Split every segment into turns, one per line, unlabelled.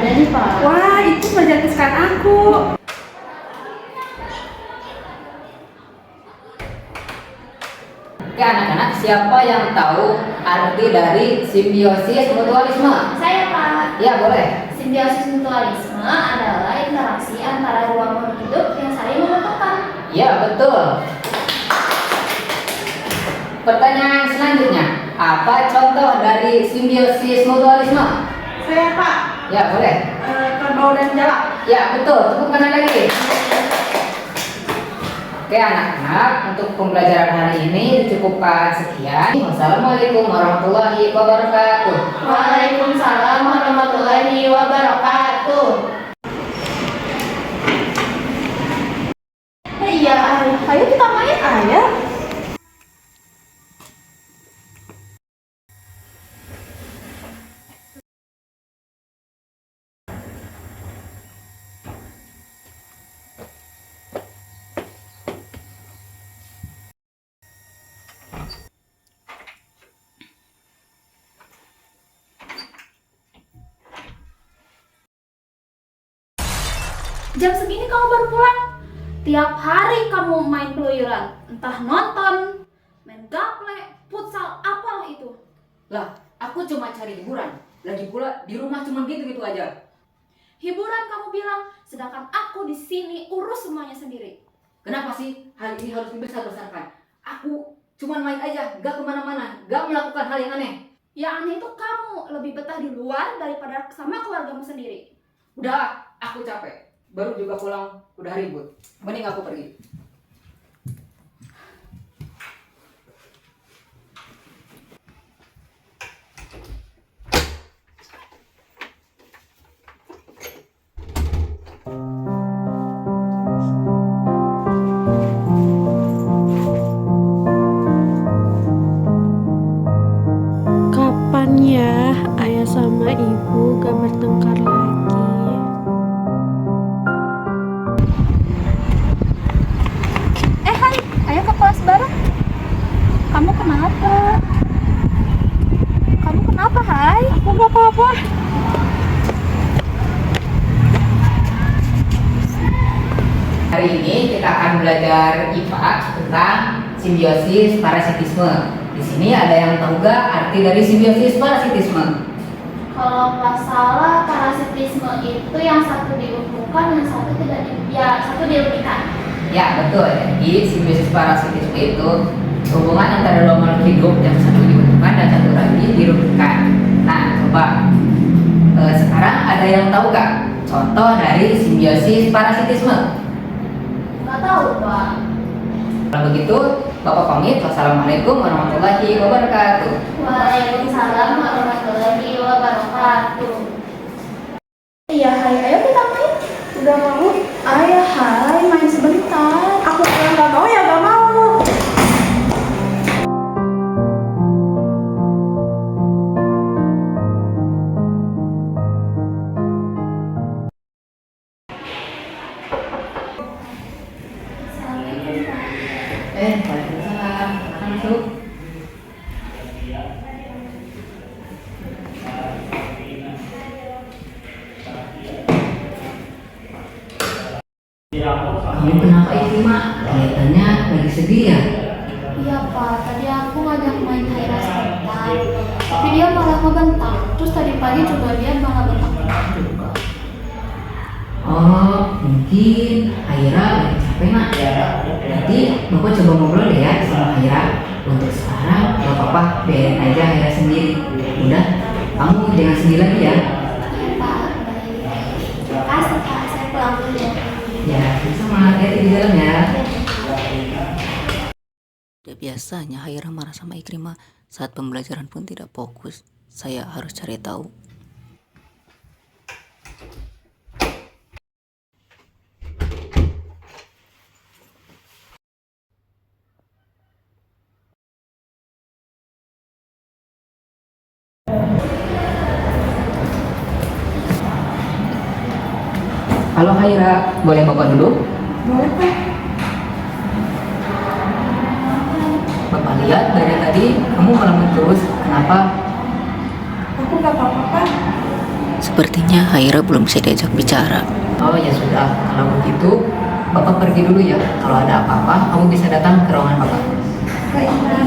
Ada nih Pak.
Wah, itu pelajaran kesukaan aku.
Oke anak-anak, siapa yang tahu arti dari simbiosis mutualisme?
Saya Pak.
Ya boleh.
Simbiosis mutualisme adalah interaksi antara dua makhluk hidup yang saling membutuhkan.
Ya betul. Pertanyaan selanjutnya, apa contoh dari simbiosis mutualisme?
Saya Pak,
Ya boleh.
kerbau dan jalak.
Ya betul, tepuk tangan lagi. Oke anak-anak, untuk pembelajaran hari ini dicukupkan sekian. Wassalamualaikum warahmatullahi wabarakatuh.
Waalaikumsalam warahmatullahi wabarakatuh.
Iya, ayo kita main ayah.
Jam segini kamu baru pulang? Tiap hari kamu main keluyuran, entah nonton, main gaple, futsal, apalah itu.
Lah, aku cuma cari hiburan. Lagi pula di rumah cuma gitu-gitu aja.
Hiburan kamu bilang, sedangkan aku di sini urus semuanya sendiri.
Kenapa sih hal ini harus dibesar-besarkan? Aku cuma main aja, gak kemana-mana, gak melakukan hal yang aneh.
Yang aneh itu kamu lebih betah di luar daripada sama keluargamu sendiri.
Udah, aku capek. Baru juga pulang, udah ribut. Mending aku pergi.
Kapan ya ayah sama ibu gak bertengkar lagi?
Hai, ayo ke kelas bareng. Kamu kenapa? Kamu kenapa, Hai?
Aku gak apa-apa.
Hari ini kita akan belajar IPA tentang simbiosis parasitisme. Di sini ada yang tahu gak arti dari simbiosis parasitisme?
Kalau nggak salah, parasitisme itu yang satu diuntungkan, yang satu tidak satu dirugikan.
Ya betul. Jadi simbiosis parasitisme itu hubungan antara dua makhluk hidup yang satu diuntungkan dan satu lagi dirugikan. Nah coba sekarang ada yang tahu gak contoh dari simbiosis parasitisme?
Nggak tahu Pak.
Kalau begitu, Bapak pamit. Wassalamualaikum warahmatullahi wabarakatuh.
Waalaikumsalam warahmatullahi wabarakatuh.
Iya, Hai, ayo kita main.
Udah mau?
Ayah, Hai, main sebentar.
Aku bilang gak mau ya gak mau.
Waalaikumsalam. Masuk. Kamu kenapa itu, Mak? Kelihatannya lagi sedih ya?
Iya Pak, tadi aku ngajak main Haira sebentar, tapi dia malah ngebentak. Terus tadi pagi juga dia malah bentak juga.
Oh, mungkin Aira lagi capek, Mak. Nanti Bapak coba ngobrol deh ya sama Aira. Untuk sekarang, gak apa-apa, biarin aja Aira sendiri. Udah, kamu jangan sedih lagi ya.
Iya Pak, baik. Terima kasih Pak, saya pulang dulu ya.
Ya, sama hati-hati di jalan ya.
Tidak biasanya Haira marah sama Ikrimah saat pembelajaran pun tidak fokus. Saya harus cari tahu.
Halo Haira, boleh Bapak duduk?
Boleh Pak.
Bapak lihat dari tadi kamu melamun terus. Kenapa?
Aku gak apa-apa Pak.
Sepertinya Haira belum bisa diajak bicara.
Oh ya sudah, kalau begitu Bapak pergi dulu ya. Kalau ada apa-apa, kamu bisa datang ke ruangan Bapak.
Baik, Pak.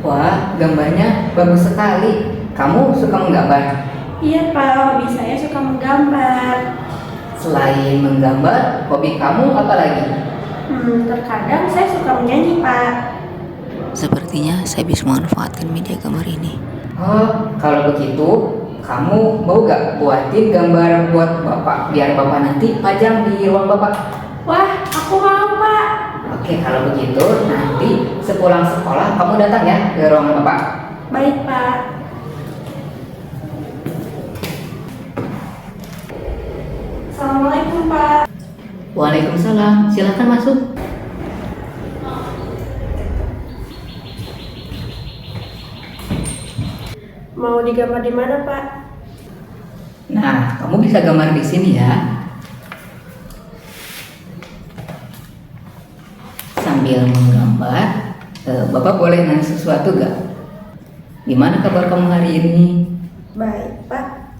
Wah, gambarnya bagus sekali. Kamu suka menggambar?
Iya, Pak. Hobi saya suka menggambar.
Selain menggambar, hobi kamu apa lagi?
Terkadang saya suka menyanyi, Pak.
Sepertinya saya bisa memanfaatkan media gambar ini.
Oh, kalau begitu, kamu mau gak buatin gambar buat Bapak? Biar Bapak nanti pajang di ruang Bapak.
Wah, aku mau, Pak.
Oke, kalau begitu nanti sepulang sekolah kamu datang ya ke ruangan Bapak.
Baik, Pak. Assalamualaikum, Pak.
Waalaikumsalam, silakan masuk.
Mau digambar di mana, Pak?
Nah, kamu bisa gambar di sini ya. Sambil menggambar, Bapak boleh nanya sesuatu gak? Gimana kabar kamu hari ini?
Baik, Pak.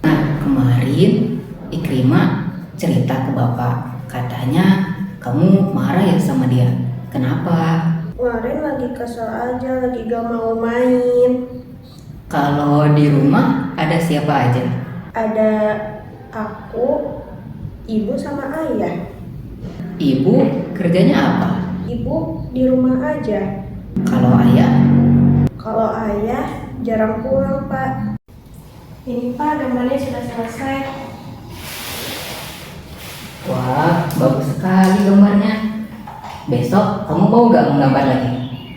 Nah, kemarin Ikrimah cerita ke Bapak, katanya kamu marah ya sama dia. Kenapa?
Kemarin lagi kesel aja, lagi gak mau main.
Kalau di rumah ada siapa aja?
Ada aku, ibu sama ayah.
Ibu kerjanya apa?
Ibu di rumah aja.
Kalau ayah?
Kalau ayah jarang pulang, Pak. Ini, Pak, gambarnya sudah selesai.
Wah, bagus sekali gambarnya. Besok kamu mau gak menggambar lagi?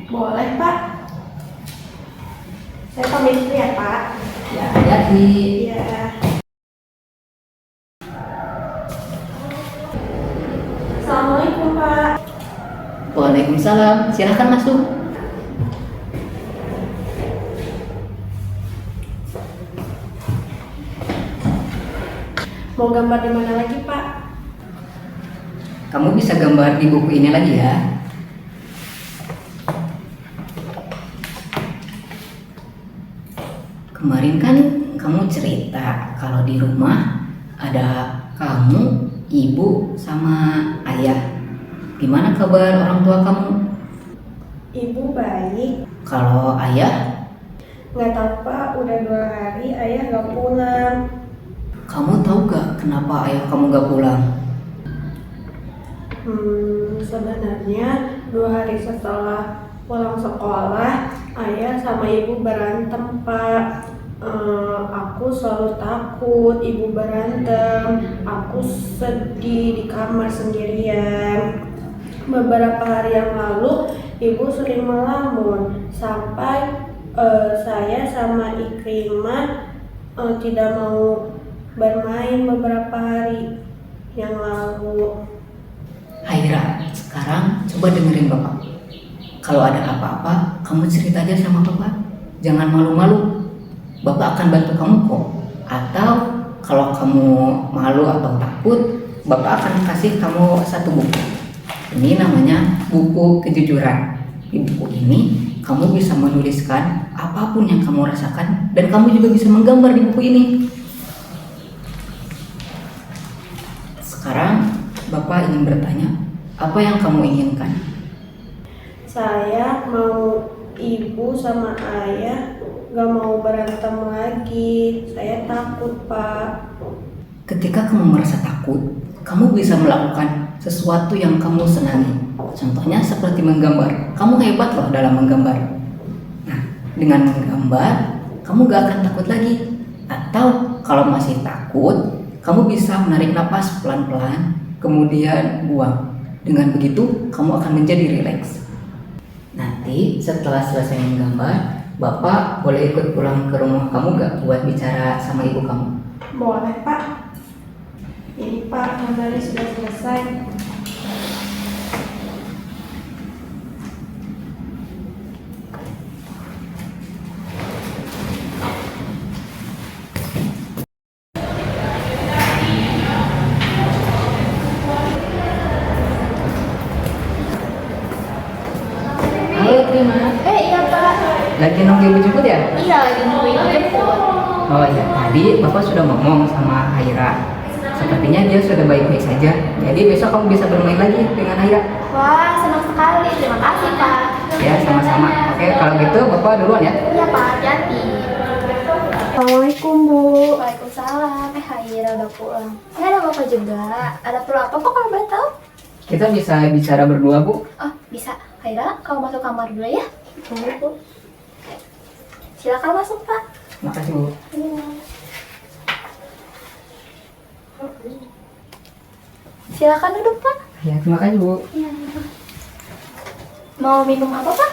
Boleh, Pak. Saya pamit dulu ya, Pak.
Ya, hati-hati.
Iya. Assalamualaikum, Pak.
Waalaikumsalam, silahkan masuk.
Mau gambar di mana lagi, Pak?
Kamu bisa gambar di buku ini lagi ya. Kemarin kan kamu cerita kalau di rumah ada kamu, ibu, sama ayah. Gimana kabar orang tua kamu?
Ibu baik.
Kalau ayah,
Nggak tahu, Pak, udah 2 hari ayah nggak pulang.
kamu tahu gak kenapa ayah kamu gak pulang?
Sebenarnya 2 hari setelah pulang sekolah, ayah sama ibu berantem, Pak. Aku selalu takut ibu berantem. Aku sedih di kamar sendirian. Beberapa hari yang lalu, ibu sering melamun sampai saya sama Ikrimah tidak mau bermain beberapa hari yang lalu.
Haira, sekarang coba dengerin Bapak. Kalau ada apa-apa, kamu cerita aja sama Bapak. Jangan malu-malu. Bapak akan bantu kamu kok. Atau kalau kamu malu atau takut, Bapak akan kasih kamu satu buku. Ini namanya buku kejujuran. Di buku ini, kamu bisa menuliskan apapun yang kamu rasakan dan kamu juga bisa menggambar di buku ini. Sekarang Bapak ingin bertanya, apa yang kamu inginkan?
Saya mau ibu sama ayah gak mau berantem lagi. Saya takut, Pak.
Ketika kamu merasa takut, kamu bisa melakukan sesuatu yang kamu senangi. Contohnya seperti menggambar. Kamu hebat loh dalam menggambar. Nah, dengan menggambar, kamu gak akan takut lagi. Atau kalau masih takut, kamu bisa menarik napas pelan-pelan, kemudian buang. Dengan begitu, kamu akan menjadi rileks. Nanti setelah selesai menggambar, Bapak boleh ikut pulang ke rumah kamu gak buat bicara sama ibu kamu?
Boleh, Pak. Ini, Pak, gambarnya sudah selesai.
Lagi nunggu ibu jemput ya?
Iya, lagi nunggu ibu jemput.
Oh ya, tadi Bapak sudah ngomong sama Haira. Sepertinya dia sudah baik-baik saja. Jadi besok kamu bisa bermain lagi dengan Haira.
Wah, senang sekali. Terima kasih, Pak.
Ya, sama-sama. Oke, kalau gitu Bapak duluan ya.
Iya, Pak. Hati-hati.
Assalamualaikum Bu.
Waalaikumsalam. Haira udah pulang. Ada Bapak juga. Ada perlu apa kok kalau boleh tahu?
Kita bisa bicara berdua, Bu.
Oh, bisa. Haira, kamu masuk kamar dulu ya. Bu. Silakan masuk, Pak.
Makasih, Bu.
Silakan duduk, Pak.
Ya, terima kasih, Bu.
Iya. Mau minum apa, Pak?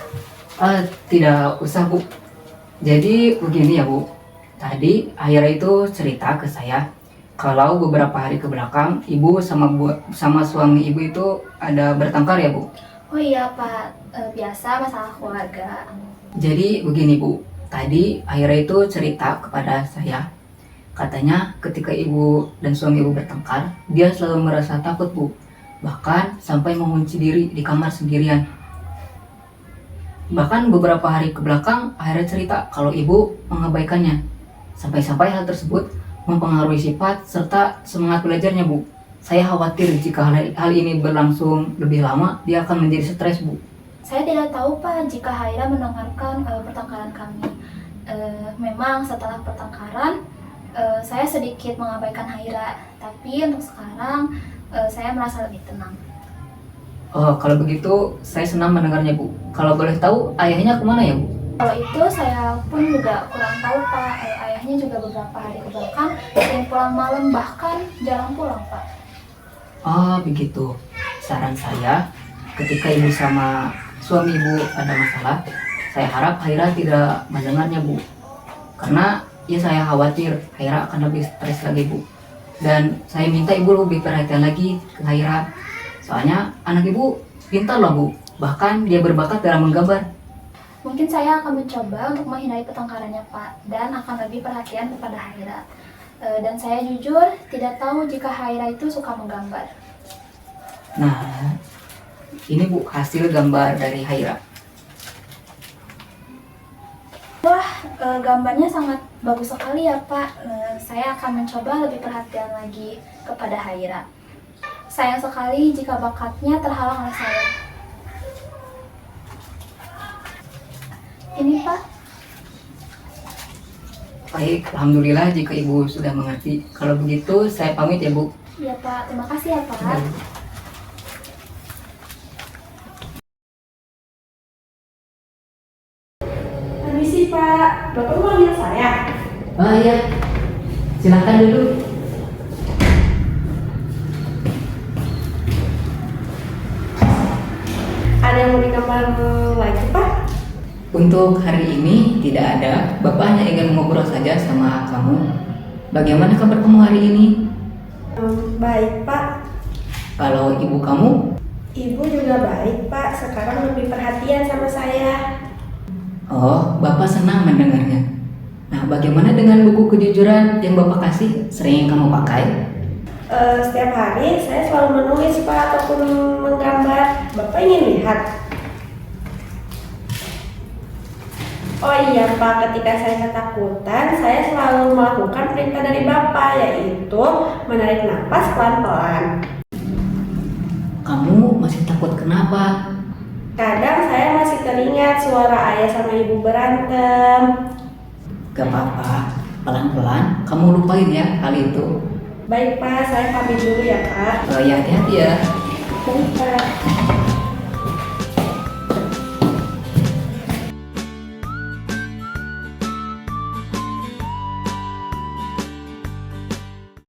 Tidak usah, Bu. Jadi begini ya, Bu. Tadi Haira itu cerita ke saya kalau beberapa hari ke belakang ibu sama suami ibu itu ada bertengkar ya, Bu.
Oh iya, Pak. Biasa masalah keluarga.
Jadi begini, Bu. Tadi Haira itu cerita kepada saya. Katanya ketika ibu dan suami ibu bertengkar, dia selalu merasa takut, Bu. Bahkan sampai mengunci diri di kamar sendirian. Bahkan beberapa hari ke belakang, Haira cerita kalau ibu mengabaikannya. Sampai-sampai hal tersebut mempengaruhi sifat serta semangat belajarnya, Bu. Saya khawatir jika hal ini berlangsung lebih lama, dia akan menjadi stres, Bu.
Saya tidak tahu, Pak, jika Haira mendengarkan pertengkaran kami. Memang setelah pertengkaran, saya sedikit mengabaikan Haira. Tapi untuk sekarang, saya merasa lebih tenang.
Oh, kalau begitu saya senang mendengarnya, Bu. Kalau boleh tahu, ayahnya kemana ya, Bu?
Kalau itu saya pun juga kurang tahu, Pak. Ayahnya juga beberapa hari ke belakang sering pulang malam, bahkan jarang pulang, Pak.
Oh, begitu. Saran saya, ketika ibu sama suami ibu ada masalah, saya harap Haira tidak mendengarnya, Bu. Karena ya saya khawatir Haira akan lebih stres lagi, Bu. Dan saya minta ibu lebih perhatian lagi ke Haira. Soalnya anak ibu pintar loh, Bu. Bahkan dia berbakat dalam menggambar.
Mungkin saya akan mencoba untuk menghindari pertengkarannya, Pak, dan akan lebih perhatian kepada Haira. Dan saya jujur tidak tahu jika Haira itu suka menggambar.
Nah, ini, Bu, hasil gambar dari Haira.
Wah, gambarnya sangat bagus sekali ya, Pak. Saya akan mencoba lebih perhatian lagi kepada Haira. Sayang sekali jika bakatnya terhalang oleh saya. Ini, Pak.
Baik, alhamdulillah jika ibu sudah mengerti. Kalau begitu, saya pamit ya, Bu.
Iya, Pak. Terima kasih ya, Pak.
Permisi Pak, Bapak manggil saya?
Oh iya, silakan dulu.
Ada yang mau digambar lagi Pak?
Untuk hari ini tidak ada. Bapak hanya ingin ngobrol saja sama kamu. Bagaimana kabar kamu hari ini?
Baik Pak.
Kalau ibu kamu?
Ibu juga baik Pak, sekarang lebih perhatian sama saya.
Oh, Bapak senang mendengarnya. Nah, bagaimana dengan buku kejujuran yang Bapak kasih? Sering kamu pakai?
Setiap hari saya selalu menulis Pak ataupun menggambar. Bapak ingin lihat? Oh iya Pak, ketika saya ketakutan, saya selalu melakukan perintah dari Bapak, yaitu menarik napas pelan-pelan.
Kamu masih takut kenapa?
Kadang saya masih teringat suara ayah sama ibu berantem.
Gak apa-apa, pelan-pelan kamu lupain ya hal itu.
Baik Pak, saya pamit dulu ya Pak.
Ya hati-hati ya.
Baik Pak.